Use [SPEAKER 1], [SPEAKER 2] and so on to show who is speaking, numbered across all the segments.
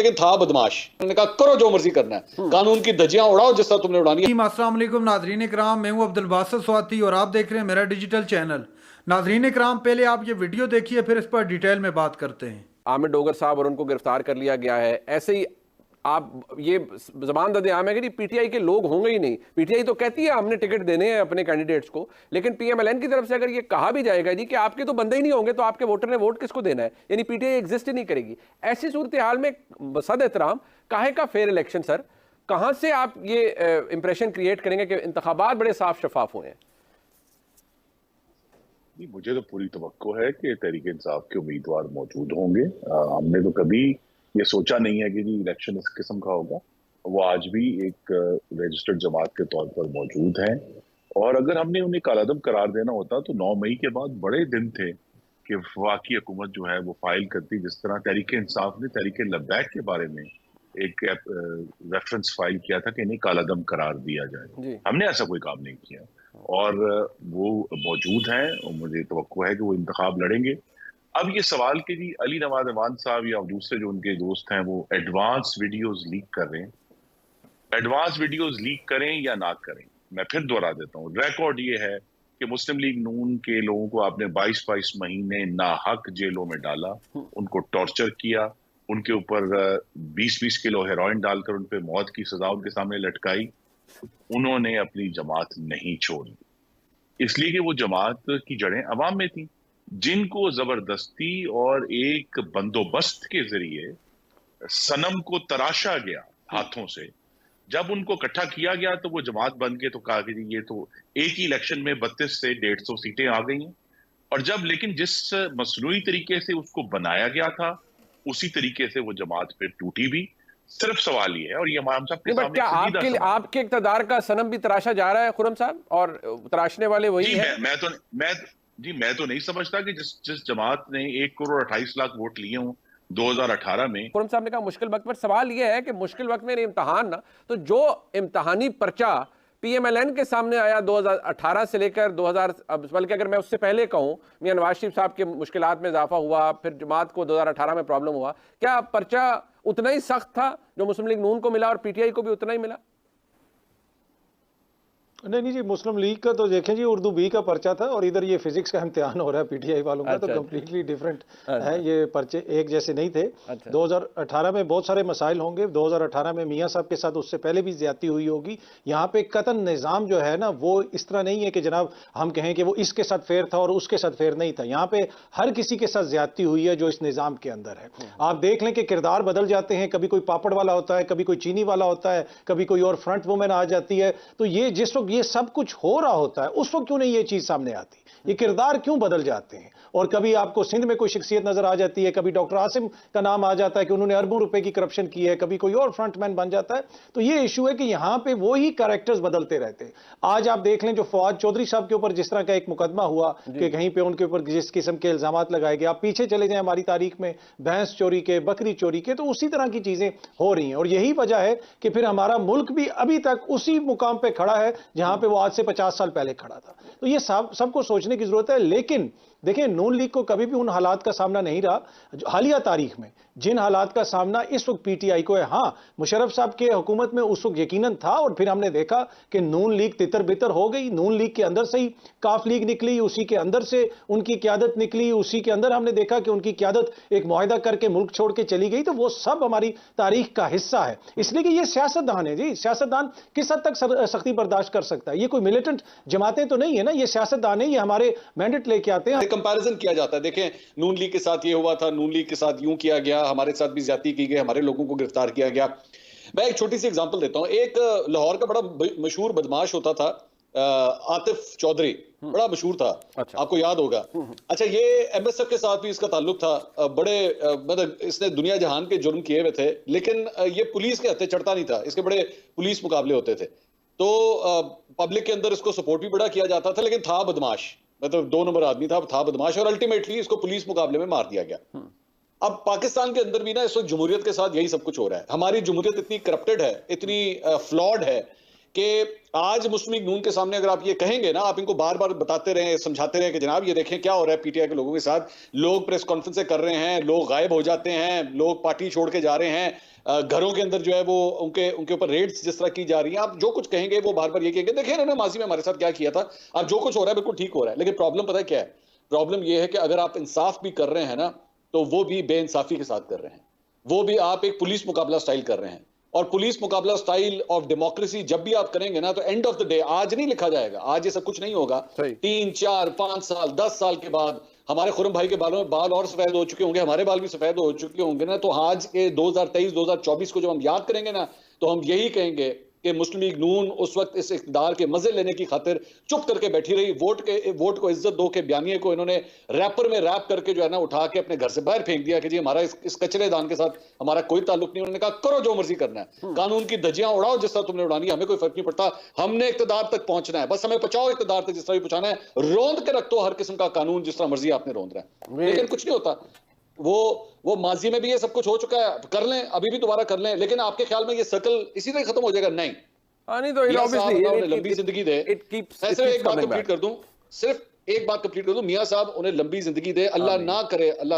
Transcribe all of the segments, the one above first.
[SPEAKER 1] लेकिन था बदमाश। उन्होंने कहा करो जो मर्जी करना है, कानून की धज्जियां उड़ाओ जिस तरह तुमने उड़ानी है।
[SPEAKER 2] अस्सलाम वालेकुम नाजरीन इकराम, मैं हूं अब्दुल बासित स्वाति और आप देख रहे हैं मेरा डिजिटल चैनल। नाजरीन इकराम, पहले आप ये वीडियो देखिए, फिर इस पर डिटेल में बात करते हैं।
[SPEAKER 3] आमिर डोगर साहब और उनको गिरफ्तार कर लिया गया है। ऐसे ही आप ये जबान ददे आम है कि पीटीआई के लोग होंगे ही नहीं। पीटीआई तो कहती है हमने टिकट देने हैं अपने कैंडिडेट्स को, लेकिन पीएमएलएन की तरफ से अगर ये कहा भी जाएगा जी कि आपके तो बंदे ही नहीं होंगे तो आपके वोटर ने वोट किसको देना है, यानी पीटीआई एग्जिस्ट ही नहीं करेगी। ऐसी सूरत हाल में सद एहतराम काहे का फेयर इलेक्शन सर, कहां से आप ये इंप्रेशन क्रिएट करेंगे कि इंतखाबात बड़े साफ शफाफ हुए हैं?
[SPEAKER 4] मुझे तो पूरी तवक्को है कि तहरीक इंसाफ के उम्मीदवार मौजूद होंगे। हमने तो कभी ये सोचा नहीं है कि जी इलेक्शन इस किस्म का होगा। वो आज भी एक रजिस्टर्ड जमात के तौर पर मौजूद हैं, और अगर हमने उन्हें कालादम करार देना होता तो 9 मई के बाद बड़े दिन थे कि वफाकी हुकूमत जो है वो फाइल करती, जिस तरह तहरीक इंसाफ ने तहरीक लब्बैक के बारे में एक रेफरेंस फाइल किया था कि इन्हें कालादम करार दिया जाए। हमने ऐसा कोई काम नहीं किया, और वो मौजूद हैं और मुझे तवक्को है कि वो इंतखाब लड़ेंगे। अब ये सवाल कि जी अली नवाज अमान साहब या दूसरे जो उनके दोस्त हैं वो एडवांस वीडियोस लीक कर रहे हैं, एडवांस वीडियोस लीक करें या ना करें, मैं फिर दोहरा देता हूँ। रिकॉर्ड ये है कि मुस्लिम लीग नून के लोगों को आपने 22-22 महीने नाहक जेलों में डाला, उनको टॉर्चर किया, उनके ऊपर 20-20 किलो हेरोइन डालकर उन पर मौत की सजा उनके सामने लटकाई। उन्होंने अपनी जमात नहीं छोड़ी, इसलिए कि वो जमात की जड़ें अवाम में थी, जिनको जबरदस्ती और एक बंदोबस्त के जरिए सनम को तराशा गया हाथों से। जब उनको इकट्ठा किया गया तो वो जमात बन के तो कहा कि ये तो एक ही इलेक्शन में 32 से 150 सीटें आ गई हैं। और जब लेकिन जिस मसनूई तरीके से उसको बनाया गया था उसी तरीके से वो जमात फिर टूटी भी। सिर्फ सवाल ये है, और ये हम सबके सामने
[SPEAKER 3] क्या आपके इक़्तिदार का सनम भी तराशा जा रहा है खुरम साहब, और तराशने वाले वही हैं?
[SPEAKER 4] मैं तो नहीं समझता कि जिस जमात ने 1 करोड़ 28 लाख वोट लिए हों 2018 में।
[SPEAKER 3] खुरम साहब ने कहा मुश्किल वक्त पर। सवाल यह है कि मुश्किल वक्त में इम्तहान ना, तो जो इम्तहानी पर्चा पीएमएलएन के सामने आया 2018 से लेकर 2000, बल्कि अगर मैं उससे पहले कहूं, मियां नवाज शरीफ साहब के मुश्किलात में इजाफा हुआ, फिर जमात को 2018 में प्रॉब्लम हुआ, क्या पर्चा उतना ही सख्त था जो मुस्लिम लीग नून को मिला और पीटीआई को भी उतना ही मिला?
[SPEAKER 5] नहीं जी, मुस्लिम लीग का तो देखें जी उर्दू बी का पर्चा था, और इधर ये फिजिक्स का इम्तिहान हो रहा है पीटीआई वालों का। तो कम्प्लीटली डिफरेंट है, ये पर्चे एक जैसे नहीं थे। 2018 में बहुत सारे मसाइल होंगे। 2018 में मियां साहब के साथ उससे पहले भी ज्यादती हुई होगी। यहाँ पे कतन निज़ाम जो है ना वो इस तरह नहीं है कि जनाब हम कहें कि वो इसके साथ फेयर था और उसके साथ फेयर नहीं था। यहाँ पे हर किसी के साथ ज्यादती हुई है जो इस निज़ाम के अंदर है। आप देख लें कि किरदार बदल जाते हैं, कभी कोई पापड़ वाला होता है, कभी कोई चीनी वाला होता है, कभी कोई और फ्रंट वुमेन आ जाती है। तो ये जिस वक्त ये सब कुछ हो रहा होता है उस वक्त क्यों नहीं ये चीज सामने आती, ये किरदार क्यों बदल जाते हैं? और कभी आपको सिंध में कोई शख्सियत नजर आ जाती है, कभी डॉक्टर आसिम का नाम आ जाता है कि उन्होंने अरबों रुपए की करप्शन की है, कभी कोई और फ्रंटमैन बन जाता है। तो ये इशू है कि यहां पे वो ही कैरेक्टर्स बदलते रहते हैं। आज आप देख लें जो फवाद चौधरी साहब के ऊपर जिस तरह का एक मुकदमा हुआ कि कहीं पे उनके ऊपर जिस किस्म के इल्जामात लगाए गए, आप पीछे चले जाएं हमारी तारीख में भैंस चोरी के, बकरी चोरी के, तो उसी तरह की चीजें हो रही हैं। और यही वजह है कि फिर हमारा मुल्क भी अभी तक उसी मुकाम पे खड़ा है जहां पे वो आज से 50 साल पहले खड़ा था। तो ये सबको सोचने की जरूरत है। लेकिन देखिए, नून लीग को कभी भी उन हालात का सामना नहीं रहा हालिया तारीख में जिन हालात का सामना इस वक्त पीटीआई को है। हां, मुशर्रफ साहब के हुकूमत में उस वक्त यकीनन था, और फिर हमने देखा कि नून लीग तितर बितर हो गई। नून लीग के अंदर से ही काफ लीग निकली, उसी के अंदर से उनकी क्यादत निकली, उसी के अंदर हमने देखा कि उनकी क्यादत एक मुआहदा करके मुल्क छोड़ के चली गई। तो वो सब हमारी तारीख का हिस्सा है, इसलिए कि ये सियासतदान है जी। सियासतदान किस हद तक सख्ती बर्दाश्त कर सकता है? ये कोई मिलिटेंट जमातें तो नहीं है ना, ये सियासतदान है, ये हमारे मैंडेट लेके आते हैं।
[SPEAKER 1] कंपैरिजन किया जाता है, देखें नून लीग के साथ ये हुआ था, नून लीग के साथ यूं किया गया, हमारे साथ भी ज्यादती की गई, हमारे लोगों को गिरफ्तार किया गया। मैं एक छोटी सी एग्जांपल देता हूं। एक लाहौर का बड़ा मशहूर बदमाश होता था आतिफ चौधरी, बड़ा मशहूर था। अच्छा। आपको याद होगा। अच्छा, ये एमएसएफ के साथ भी इसका ताल्लुक था। बड़े मतलब इसने दुनिया जहान के जुर्म किए हुए थे, लेकिन ये पुलिस के हत्थे चढ़ता नहीं था, इसके बड़े पुलिस मुकाबले होते थे। तो पब्लिक के अंदर इसको सपोर्ट भी बड़ा किया जाता था, लेकिन था बदमाश, मतलब 2 नंबर आदमी था बदमाश, और अल्टीमेटली इसको पुलिस मुकाबले में मार दिया गया। अब पाकिस्तान के अंदर भी ना इस वक्त जमहूरियत के साथ यही सब कुछ हो रहा है। हमारी जमहूरियत इतनी करप्टेड है, इतनी फ्लॉड है कि आज मुस्लिम लीग नून के सामने अगर आप ये कहेंगे ना, आप इनको बार बार बताते रहे, समझाते रहे कि जनाब ये देखें क्या हो रहा है पीटीआई के लोगों के साथ, लोग प्रेस कॉन्फ्रेंस कर रहे हैं, लोग गायब हो जाते हैं, लोग पार्टी छोड़ के जा रहे हैं, घरों के अंदर जो है वो उनके ऊपर रेड्स जिस तरह की जा रही हैं, आप जो कुछ कहेंगे वो बार बार ये कहेंगे देखें इन्होंने माजी में हमारे साथ क्या किया था, अब जो कुछ हो रहा है बिल्कुल ठीक हो रहा है। लेकिन प्रॉब्लम पता है क्या है? प्रॉब्लम ये है कि अगर आप इंसाफ भी कर रहे हैं ना, तो वो भी बेइंसाफी के साथ कर रहे हैं, वो भी आप एक पुलिस मुकाबला स्टाइल कर रहे हैं। और पुलिस मुकाबला स्टाइल ऑफ डेमोक्रेसी जब भी आप करेंगे ना, तो एंड ऑफ द डे आज नहीं लिखा जाएगा, आज ये सब कुछ नहीं होगा। 3, 4, 5 साल 10 साल के बाद हमारे खुरम भाई के बालों में बाल और सफेद हो चुके होंगे, हमारे बाल भी सफेद हो चुके होंगे ना, तो आज के 2023 2024 को जब हम याद करेंगे ना, तो हम यही कहेंगे कि मुस्लिम लीग नून उस वक्त इस इक़्तिदार के मजे लेने की खातिर चुप करके बैठी रही, वोट को इज्जत दो के बयानिए को इन्होंने रैपर में रैप करके जो है ना उठा के अपने घर से बाहर फेंक दिया कि जी हमारा इस कचरेदान के साथ हमारा कोई ताल्लुक नहीं। उन्होंने कहा करो जो मर्जी करना है, कानून की धज्जियां उड़ाओ जिस तरह तुमने उड़ानी, हमें कोई फर्क नहीं पड़ता, हमने इक़्तिदार तक पहुंचना है, बस हमें पहुंचाओ इक़्तिदार तक जिस तरह भी पहुंचाना है, रोंद के रख दो हर किस्म का कानून जिस तरह मर्जी आपने रोंद रहा है। लेकिन कुछ नहीं होता, वो माजी में भी ये सब कुछ हो चुका है, कर लें अभी भी दोबारा कर लें, लेकिन आपके ख्याल में ये सर्कल इसी तरह खत्म हो जाएगा? नहीं,
[SPEAKER 3] नहीं तो
[SPEAKER 1] लंबी जिंदगी दे। सिर्फ एक बात कंप्लीट कर दूं, सिर्फ एक बात कंप्लीट कर दूं, मियां साहब उन्हें लंबी जिंदगी दे, अल्लाह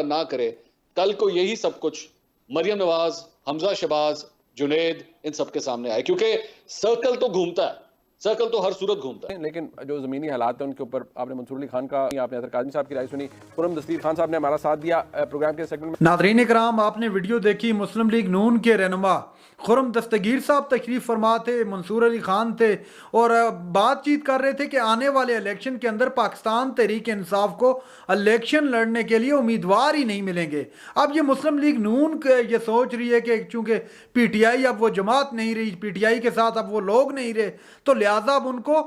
[SPEAKER 1] ना करे कल को यही सब कुछ मरियम नवाज, हमजा शहबाज, जुनैद इन सब के सामने आए, क्योंकि सर्कल तो घूमता है, सर्कल तो हर सूरत घूमता है।
[SPEAKER 3] लेकिन जो ज़मीनी हालात हैं उनके ऊपर आपने मंसूर अली खान का, आपने अतर काज़मी साहब की राय सुनी, खुरम दस्तगीर खान साहब ने हमारा साथ दिया प्रोग्राम के सेगमेंट में।
[SPEAKER 2] नाज़रीन इकराम, आपने वीडियो देखी, मुस्लिम लीग नून के रहनुमा खुरम दस्तगीर साहब तशरीफ फरमा थे, मंसूर अली खान थे और बातचीत कर रहे थे कि आने वाले इलेक्शन के अंदर पाकिस्तान तहरीक इंसाफ को इलेक्शन लड़ने के लिए उम्मीदवार ही नहीं मिलेंगे। अब ये मुस्लिम लीग नून ये सोच रही है कि चूंकि पीटीआई अब वो जमात नहीं रही, पीटीआई के साथ अब वो लोग नहीं रहे, तो लिहाजा अब उनको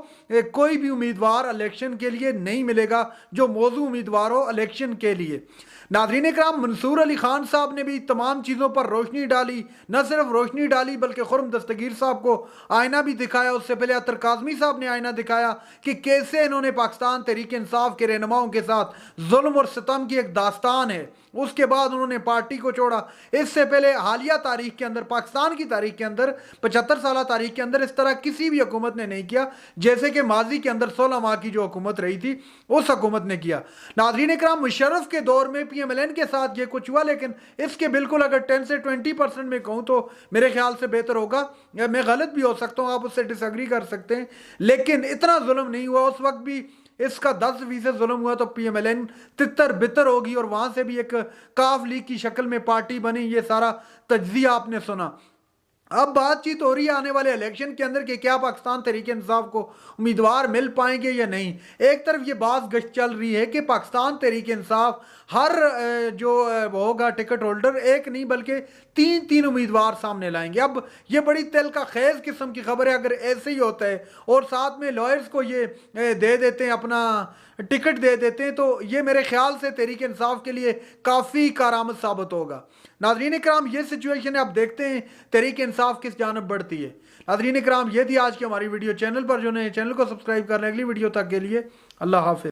[SPEAKER 2] कोई भी उम्मीदवार इलेक्शन के लिए नहीं मिलेगा जो मौजूद उम्मीदवार हो इलेक्शन के लिए। नाज़रीन इकराम, मंसूर अली खान साहब ने भी तमाम चीज़ों पर रोशनी डाली, न सिर्फ रोशनी डाली बल्कि खुरम दस्तगीर साहब को आईना भी दिखाया। उससे पहले अतर काज़मी साहब ने आईना दिखाया कि कैसे इन्होंने पाकिस्तान तहरीक इंसाफ के रहनुमाओं के साथ जुल्म और सितम की एक दास्तान है। उसके बाद उन्होंने पार्टी को छोड़ा। इससे पहले हालिया तारीख के अंदर, पाकिस्तान की तारीख के अंदर, 75 साल तारीख के अंदर इस तरह किसी भी हुकूमत ने नहीं किया जैसे कि माजी के अंदर 16 माह की जो हुकूमत रही थी उस हुकूमत ने किया। नाज़रीन इकराम, मुशर्रफ के दौर में PMLN के साथ ये कुछ हुआ, लेकिन इसके बिल्कुल अगर 10 से 20% में कहूँ तो मेरे ख्याल से बेहतर होगा। मैं गलत भी हो सकता हूँ, आप उससे डिसएग्री कर सकते हैं, लेकिन इतना जुल्म नहीं हुआ। उस वक्त भी इसका 10% जुल्म हुआ तो PMLN तितर बितर होगी और वहां से भी एक काफ लीग की शक्ल में पार्टी बनी। ये सारा तज्जिया आपने सुना। अब बातचीत हो रही है आने वाले इलेक्शन के अंदर कि क्या पाकिस्तान तहरीक इंसाफ को उम्मीदवार मिल पाएंगे या नहीं। एक तरफ ये बात गश्त चल रही है कि पाकिस्तान तहरीक इंसाफ हर जो होगा टिकट होल्डर एक नहीं बल्कि 3 उम्मीदवार सामने लाएंगे। अब ये बड़ी तिल का खैज किस्म की खबर है अगर ऐसे ही होता है और साथ में लॉयर्स को ये दे देते हैं, अपना टिकट दे देते हैं, तो ये मेरे ख्याल से तहरीक इंसाफ के लिए काफ़ी कारआमद साबित होगा। नाज़रीन इकराम, ये सिचुएशन है, आप देखते हैं तहरीक इंसाफ किस जानब बढ़ती है। नाज़रीन इकराम, ये थी आज की हमारी वीडियो। चैनल पर जो नए चैनल को सब्सक्राइब करने, अगली वीडियो तक के लिए अल्लाह हाफिज़।